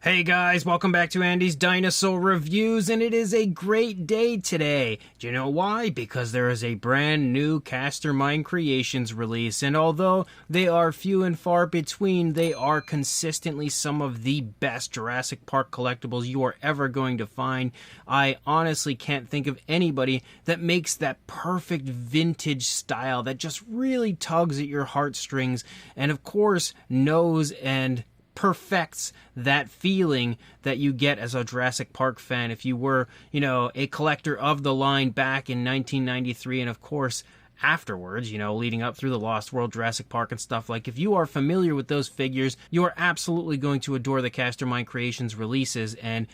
Hey guys, welcome back to Andy's Dinosaur Reviews, and it is a great day today. Do you know why? Because there is a brand new Castermind Creations release, and although they are few and far between, they are consistently some of the best Jurassic Park collectibles you are ever going to find. I honestly can't think of anybody that makes that perfect vintage style that just really tugs at your heartstrings, and of course knows and perfects that feeling that you get as a Jurassic Park fan if you were, a collector of the line back in 1993, and of course afterwards, leading up through the Lost World, Jurassic Park and stuff. Like, if you are familiar with those figures, you are absolutely going to adore the Castermind Creations releases, and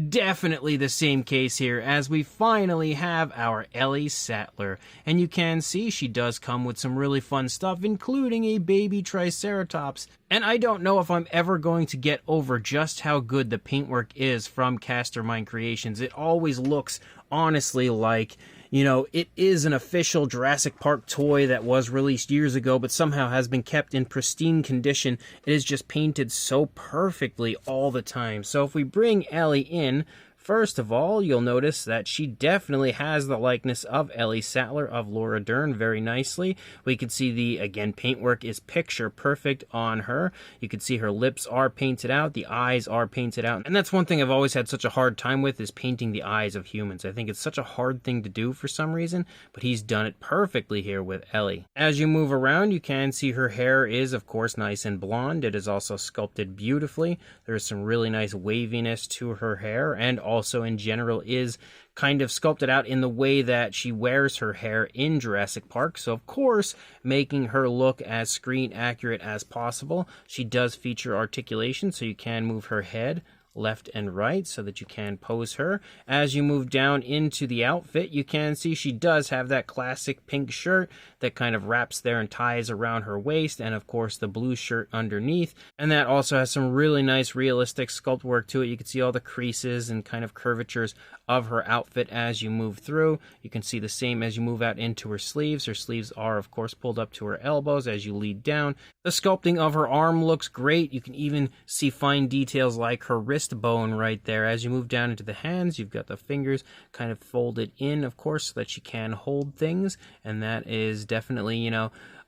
definitely the same case here as we finally have our Ellie Sattler. And you can see she does come with some really fun stuff, including a Baby Triceratops. And I don't know if I'm ever going to get over just how good the paintwork is from Castermind Creations. It always looks, honestly, like it is an official Jurassic Park toy that was released years ago, but somehow has been kept in pristine condition. It is just painted so perfectly all the time. So if we bring Ellie in, first of all, you'll notice that she definitely has the likeness of Ellie Sattler of Laura Dern very nicely. We can see again, paintwork is picture perfect on her. You can see her lips are painted out, the eyes are painted out. And that's one thing I've always had such a hard time with, is painting the eyes of humans. I think it's such a hard thing to do for some reason, but he's done it perfectly here with Ellie. As you move around, you can see her hair is, of course, nice and blonde. It is also sculpted beautifully. There's some really nice waviness to her hair, and also in general is kind of sculpted out in the way that she wears her hair in Jurassic Park. So of course, making her look as screen accurate as possible. She does feature articulation, so you can move her head left and right so that you can pose her. As you move down into the outfit, you can see she does have that classic pink shirt that kind of wraps there and ties around her waist, and of course the blue shirt underneath, and that also has some really nice realistic sculpt work to it. You can see all the creases and kind of curvatures of her outfit as you move through. You can see the same as you move out into her sleeves. Her sleeves are of course pulled up to her elbows as you lead down. The sculpting of her arm looks great. You can even see fine details like her wrist bone right there. As you move down into the hands, you've got the fingers kind of folded in, of course, so that she can hold things, and that is definitely,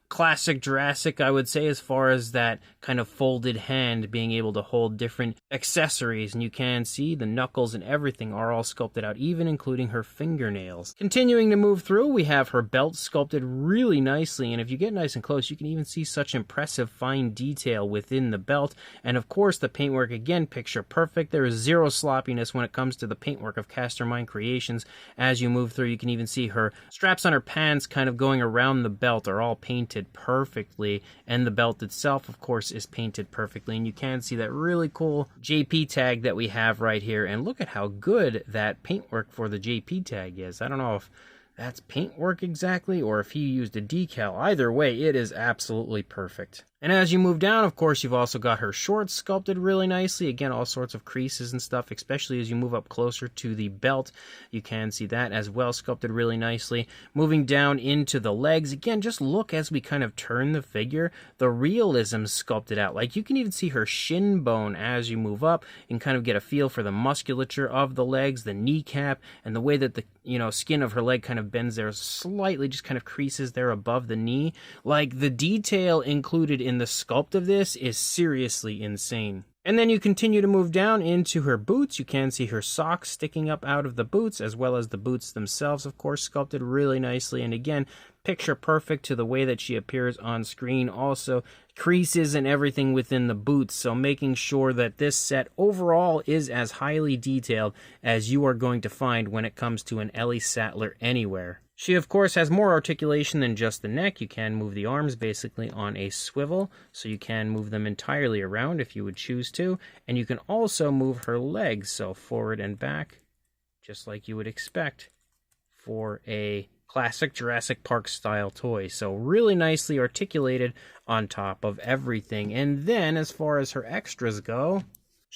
classic Jurassic, I would say, as far as that kind of folded hand being able to hold different accessories. And you can see the knuckles and everything are all sculpted out, even including her fingernails. Continuing to move through, we have her belt sculpted really nicely, and if you get nice and close, you can even see such impressive fine detail within the belt. And of course, the paintwork, again, picture perfect. There is zero sloppiness when it comes to the paintwork of Castermind Creations. As you move through, you can even see her straps on her pants kind of going around the belt are all painted perfectly, and the belt itself, of course, is painted perfectly. And you can see that really cool JP tag that we have right here, and look at how good that paintwork for the JP tag is. I don't know if that's paintwork exactly or if he used a decal. Either way, it is absolutely perfect. And as you move down, of course, you've also got her shorts sculpted really nicely. Again, all sorts of creases and stuff, especially as you move up closer to the belt. You can see that as well, sculpted really nicely. Moving down into the legs, again, just look as we kind of turn the figure. The realism sculpted out. Like, you can even see her shin bone as you move up and kind of get a feel for the musculature of the legs, the kneecap, and the way that the skin of her leg kind of bends there slightly, just kind of creases there above the knee. Like, the detail included in the sculpt of this is seriously insane. And then you continue to move down into her boots. You can see her socks sticking up out of the boots, as well as the boots themselves, of course, sculpted really nicely. And again, picture perfect to the way that she appears on screen. Also, creases and everything within the boots, so making sure that this set overall is as highly detailed as you are going to find when it comes to an Ellie Sattler anywhere. She, of course, has more articulation than just the neck. You can move the arms basically on a swivel, so you can move them entirely around if you would choose to. And you can also move her legs, so forward and back, just like you would expect for a classic Jurassic Park style toy. So really nicely articulated on top of everything. And then, as far as her extras go,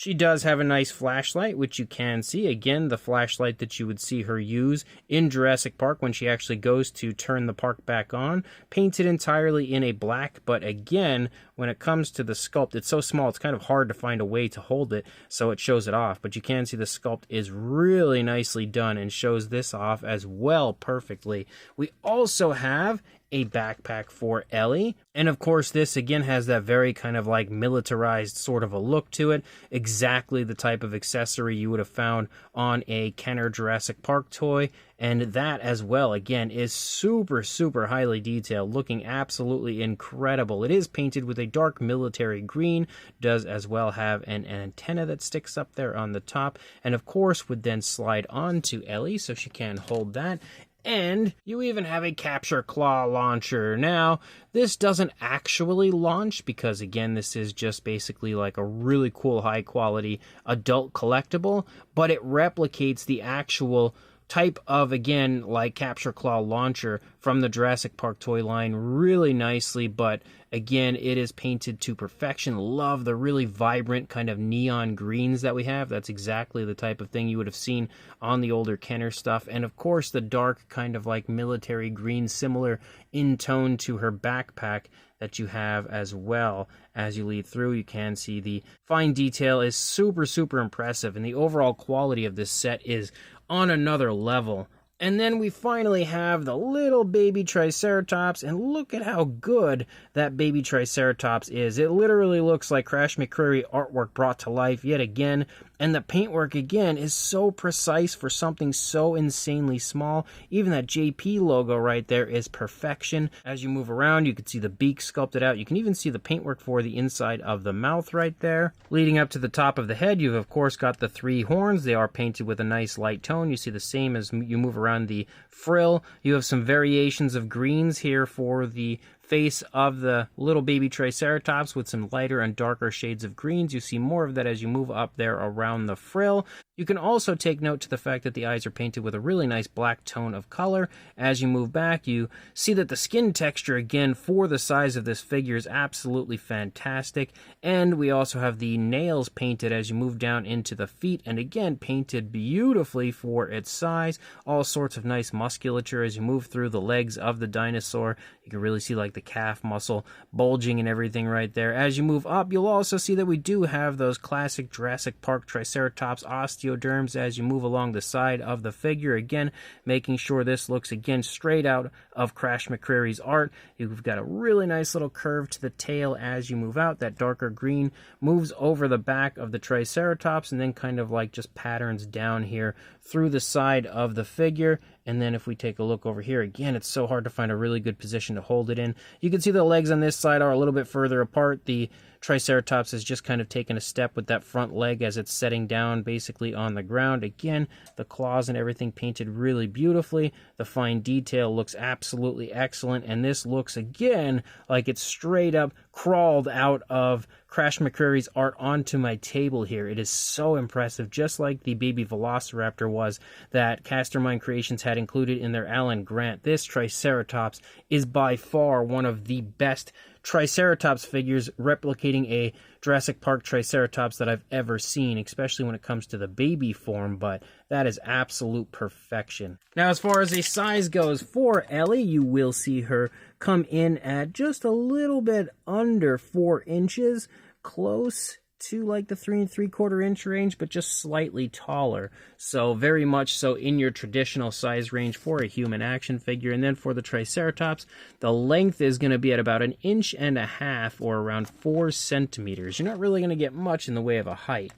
She does have a nice flashlight, which you can see. Again, the flashlight that you would see her use in Jurassic Park when she actually goes to turn the park back on. Painted entirely in a black, but again, when it comes to the sculpt, it's so small, it's kind of hard to find a way to hold it, so it shows it off. But you can see the sculpt is really nicely done and shows this off as well perfectly. We also have a backpack for Ellie, and of course this again has that very kind of like militarized sort of a look to it, exactly the type of accessory you would have found on a Kenner Jurassic Park toy, and that as well again is super highly detailed, looking absolutely incredible. It is painted with a dark military green, does as well have an antenna that sticks up there on the top, and of course would then slide onto Ellie so she can hold that. And you even have a capture claw launcher. Now, this doesn't actually launch because, again, this is just basically like a really cool, high-quality adult collectible, but it replicates the actual type of, again, like capture claw launcher from the Jurassic Park toy line really nicely, but again, it is painted to perfection. Love the really vibrant kind of neon greens that we have. That's exactly the type of thing you would have seen on the older Kenner stuff. And of course, the dark kind of like military green, similar in tone to her backpack that you have as well. As you lead through, you can see the fine detail is super impressive, and the overall quality of this set is on another level. And then we finally have the little baby Triceratops, and look at how good that baby Triceratops is. It literally looks like Crash McCreary artwork brought to life yet again, and the paintwork again is so precise for something so insanely small. Even that JP logo right there is perfection. As you move around, you can see the beak sculpted out. You can even see the paintwork for the inside of the mouth right there. Leading up to the top of the head, you've of course got the 3 horns. They are painted with a nice light tone. You see the same as you move around the frill. You have some variations of greens here for the face of the little baby Triceratops with some lighter and darker shades of greens. You see more of that as you move up there around the frill. You can also take note to the fact that the eyes are painted with a really nice black tone of color. As you move back, you see that the skin texture, again, for the size of this figure is absolutely fantastic. And we also have the nails painted as you move down into the feet, and again, painted beautifully for its size. All sorts of nice musculature as you move through the legs of the dinosaur. You can really see like the calf muscle bulging and everything right there. As you move up, you'll also see that we do have those classic Jurassic Park Triceratops osteoderms as you move along the side of the figure. Again, making sure this looks, again, straight out of Crash McCreary's art. You've got a really nice little curve to the tail as you move out. That darker green moves over the back of the Triceratops and then kind of like just patterns down here through the side of the figure. And then if we take a look over here, again, it's so hard to find a really good position to hold it in. You can see the legs on this side are a little bit further apart. The Triceratops has just kind of taken a step with that front leg as it's setting down basically on the ground. Again, the claws and everything painted really beautifully. The fine detail looks absolutely excellent. And this looks, again, like it's straight up crawled out of Crash McCreary's art onto my table here. It is so impressive, just like the baby Velociraptor was that Castermind Creations had included in their Alan Grant. This Triceratops is by far one of the best Triceratops figures replicating a Jurassic Park Triceratops that I've ever seen, especially when it comes to the baby form, but that is absolute perfection. Now, as far as a size goes for Ellie, you will see her come in at just a little bit under 4 inches, close to like the 3 3/4 inch range, but just slightly taller. So very much so in your traditional size range for a human action figure. And then for the Triceratops, the length is going to be at about 1.5 inches or around 4 centimeters. You're not really going to get much in the way of a height.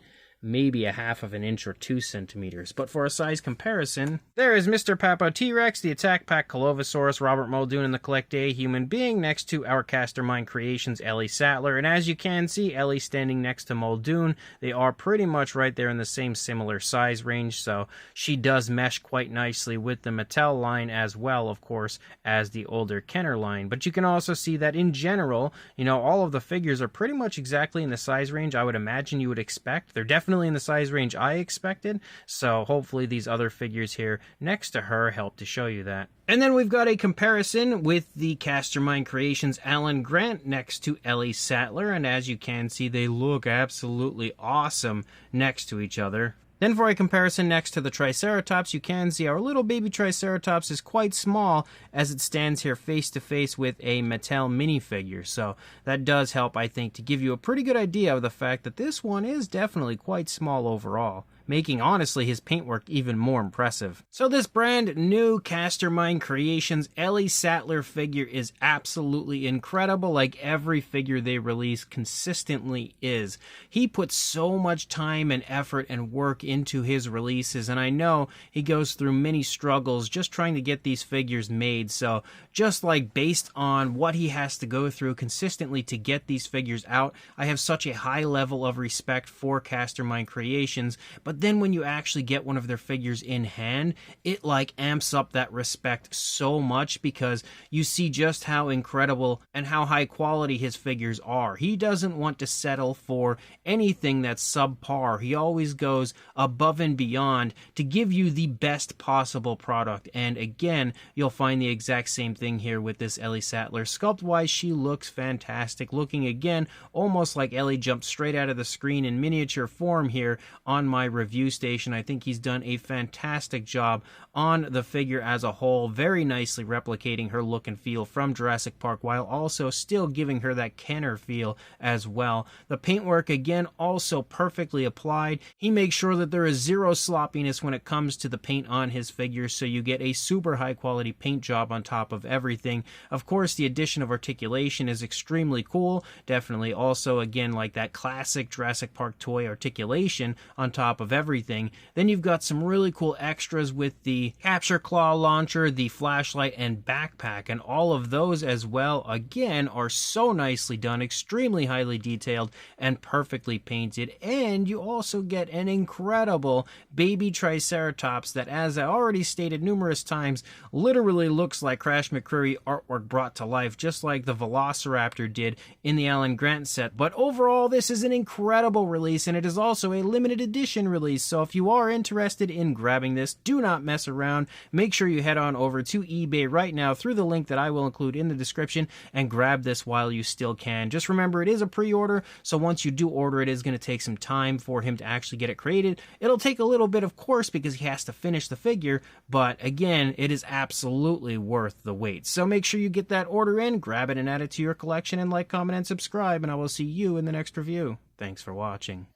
Maybe 1/2 inch or 2 centimeters. But for a size comparison, there is Mr. Papo T-Rex, the Attack Pack Colovosaurus, Robert Muldoon, and the Collect A Human Being next to our Castermind Creations Ellie Sattler. And as you can see, Ellie standing next to Muldoon. They are pretty much right there in the same similar size range, so she does mesh quite nicely with the Mattel line as well, of course, as the older Kenner line. But you can also see that in general, you know, all of the figures are pretty much exactly in the size range I would imagine you would expect. They're definitely definitely in the size range I expected, so hopefully these other figures here next to her help to show you that. And then we've got a comparison with the Castermind Creations Alan Grant next to Ellie Sattler, and as you can see, they look absolutely awesome next to each other. Then for a comparison next to the Triceratops, you can see our little baby Triceratops is quite small as it stands here face to face with a Mattel minifigure. So that does help, I think, to give you a pretty good idea of the fact that this one is definitely quite small overall, making honestly his paintwork even more impressive. So this brand new Castermind Creations Ellie Sattler figure is absolutely incredible, like every figure they release consistently is. He puts so much time and effort and work into his releases, and I know he goes through many struggles just trying to get these figures made. So just like based on what he has to go through consistently to get these figures out, I have such a high level of respect for Castermind Creations. But then when you actually get one of their figures in hand, it like amps up that respect so much because you see just how incredible and how high quality his figures are. He doesn't want to settle for anything that's subpar. He always goes above and beyond to give you the best possible product. And again, you'll find the exact same thing here with this Ellie Sattler. Sculpt-wise, she looks fantastic, looking again almost like Ellie jumped straight out of the screen in miniature form here on my review station. I think he's done a fantastic job on the figure as a whole, very nicely replicating her look and feel from Jurassic Park while also still giving her that Kenner feel as well. The paintwork again also perfectly applied. He makes sure that there is zero sloppiness when it comes to the paint on his figures, so you get a super high quality paint job on top of everything. Of course, the addition of articulation is extremely cool. Definitely also again like that classic Jurassic Park toy articulation on top of everything. Then you've got some really cool extras with the capture claw launcher, the flashlight, and backpack, and all of those as well again are so nicely done, extremely highly detailed and perfectly painted. And you also get an incredible baby Triceratops that, as I already stated numerous times, literally looks like Crash McCreary artwork brought to life, just like the Velociraptor did in the Alan Grant set. But overall, this is an incredible release, and it is also a limited edition release. So if you are interested in grabbing this, do not mess around. Make sure you head on over to eBay right now through the link that I will include in the description and grab this while you still can. Just remember, it is a pre-order, so once you do order, it is going to take some time for him to actually get it created. It'll take a little bit, of course, because he has to finish the figure, but again, it is absolutely worth the wait. So make sure you get that order in, grab it and add it to your collection, and like, comment, and subscribe, and I will see you in the next review. Thanks for watching.